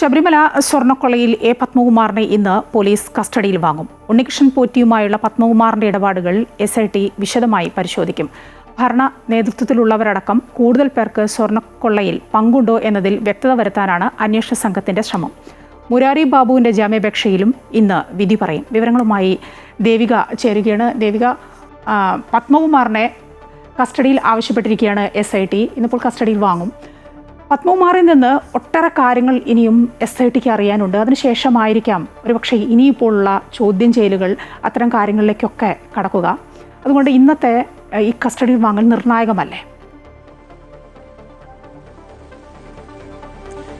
Sabarimala സ്വർണ്ണക്കൊള്ളയിൽ A പത്മകുമാറിനെ ഇന്ന് police കസ്റ്റഡിയിൽ വാങ്ങും. ഉണ്ണികൃഷ്ണൻ പോറ്റിയുമായുള്ള പത്മകുമാറിന്റെ ഇടപാടുകൾ SIT വിശദമായി പരിശോധിക്കും. ഭരണ നേതൃത്വത്തിലുള്ളവരടക്കം കൂടുതൽ പേർക്ക് സ്വർണ്ണക്കൊള്ളയിൽ പങ്കുണ്ടോ എന്നതിൽ വ്യക്തത വരുത്താനാണ് അന്വേഷണ സംഘത്തിന്റെ ശ്രമം. മുരാരി ബാബുവിന്റെ ജാമ്യാപേക്ഷയിലും ഇന്ന് വിധി പറയും. വിവരങ്ങളുമായി ദേവിക ചേരുകയാണ്. ദേവിക, പത്മകുമാറിനെ കസ്റ്റഡിയിൽ ആവശ്യപ്പെട്ടിരിക്കുകയാണ് SIT. ഇന്നിപ്പോൾ കസ്റ്റഡിയിൽ വാങ്ങും. പത്മകുമാറിൽ നിന്ന് ഒട്ടേറെ കാര്യങ്ങൾ ഇനിയും SITക്ക് അറിയാനുണ്ട്. അതിനുശേഷമായിരിക്കാം ഒരുപക്ഷെ ഇനിയിപ്പോഴുള്ള ചോദ്യം ചെയ്യലുകൾ അത്തരം കാര്യങ്ങളിലേക്കൊക്കെ കടക്കുക. അതുകൊണ്ട് ഇന്നത്തെ ഈ കസ്റ്റഡിയിൽ വാങ്ങൽ നിർണായകമല്ലേ?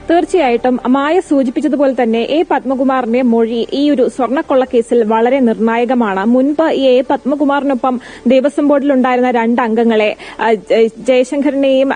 തീർച്ചയായിട്ടും മായ സൂചിപ്പിച്ചതുപോലെ തന്നെ എ പത്മകുമാറിന്റെ മൊഴി ഈ ഒരു സ്വർണ്ണക്കൊള്ള കേസിൽ വളരെ നിർണായകമാണ്. മുൻപ് ഈ എ പത്മകുമാറിനൊപ്പം ദേവസ്വം ബോർഡിലുണ്ടായിരുന്ന 2 അംഗങ്ങളെ ജയശങ്കറിനെയും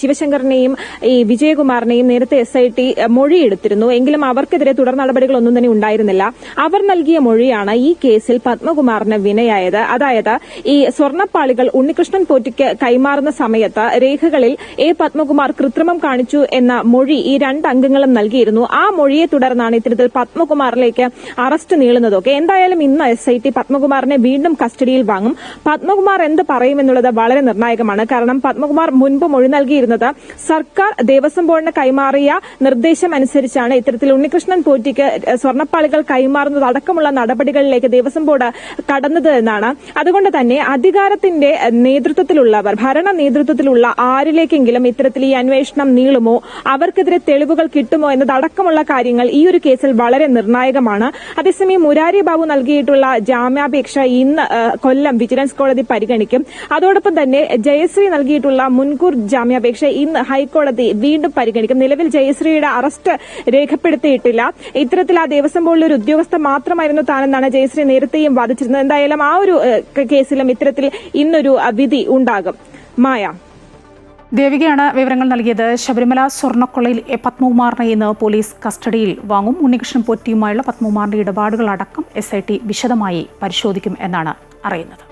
ശിവശങ്കറിനെയും ഈ വിജയകുമാറിനെയും നേരത്തെ SIT മൊഴിയെടുത്തിരുന്നു. എങ്കിലും അവർക്കെതിരെ തുടർ നടപടികളൊന്നും തന്നെ ഉണ്ടായിരുന്നില്ല. അവർ നൽകിയ മൊഴിയാണ് ഈ കേസിൽ പത്മകുമാറിന് വിനയായത്. അതായത് ഈ സ്വർണ്ണപ്പാളികൾ ഉണ്ണികൃഷ്ണൻ പോറ്റിക്ക് കൈമാറുന്ന സമയത്ത് രേഖകളിൽ എ പത്മകുമാർ കൃത്രിമം കാണിച്ചു എന്ന മൊഴി ഈ 2 അംഗങ്ങളും നൽകിയിരുന്നു. ആ മൊഴിയെ തുടർന്നാണ് ഇത്തരത്തിൽ പത്മകുമാറിലേക്ക് അറസ്റ്റ് നീളുന്നതൊക്കെ. എന്തായാലും ഇന്ന് SIT പത്മകുമാറിനെ വീണ്ടും കസ്റ്റഡിയിൽ വാങ്ങും. പത്മകുമാർ എന്ത് പറയുമെന്നുള്ളത് വളരെ നിർണായകമാണ്. കാരണം പത്മകുമാർ മുൻപ് മൊഴി നൽകിയിരുന്നത് സർക്കാർ ദേവസ്വം ബോർഡിന് കൈമാറിയ നിർദ്ദേശം അനുസരിച്ചാണ് ഇത്തരത്തിൽ ഉണ്ണികൃഷ്ണൻ പോറ്റിക്ക് സ്വർണ്ണപ്പാളികൾ കൈമാറുന്നത് അടക്കമുള്ള നടപടികളിലേക്ക് ദേവസ്വം ബോർഡ് കടന്നത് എന്നാണ്. അതുകൊണ്ട് തന്നെ അധികാരത്തിന്റെ നേതൃത്വത്തിലുള്ളവർ, ഭരണ നേതൃത്വത്തിലുള്ള ആരിലേക്കെങ്കിലും ഇത്തരത്തിൽ ഈ അന്വേഷണം നീളുമോ, അവർക്കെതിരെ തെളിവുകൾ കിട്ടുമോ എന്നതടക്കമുള്ള കാര്യങ്ങൾ ഈ ഒരു കേസിൽ വളരെ നിർണായകമാണ്. അതേസമയം മുരാരി ബാബു നൽകിയിട്ടുള്ള ജാമ്യാപേക്ഷ ഇന്ന് കൊല്ലം വിജിലൻസ് കോടതി പരിഗണിക്കും. അതോടൊപ്പം തന്നെ ജയശ്രീ നൽകിയിട്ടുള്ള മുൻകൂർ ജാമ്യാപേക്ഷ ഇന്ന് ഹൈക്കോടതി വീണ്ടും പരിഗണിക്കും. നിലവിൽ ജയശ്രീയുടെ അറസ്റ്റ് രേഖപ്പെടുത്തിയിട്ടില്ല. ഇത്തരത്തിൽ ആ ദേവസ്വം ബോർഡിലെ ഒരു ഉദ്യോഗസ്ഥ മാത്രമായിരുന്നു താനെന്നാണ് ജയശ്രീ നേരത്തെയും വാദിച്ചിരുന്നത്. എന്തായാലും ആ ഒരു കേസിലും ഇത്തരത്തിൽ ഇന്നൊരു വിധി ഉണ്ടാകും. മായ ദേവികയാണ് വിവരങ്ങൾ നൽകിയത്. ശബരിമല സ്വർണ്ണക്കൊള്ളയിൽ എ പത്മകുമാറിനെ ഇന്ന് പോലീസ് കസ്റ്റഡിയിൽ വാങ്ങും. ഉണ്ണികൃഷ്ണൻ പോറ്റിയുമായുള്ള പത്മകുമാറിന്റെ ഇടപാടുകളടക്കം SIT വിശദമായി പരിശോധിക്കും എന്നാണ് അറിയുന്നത്.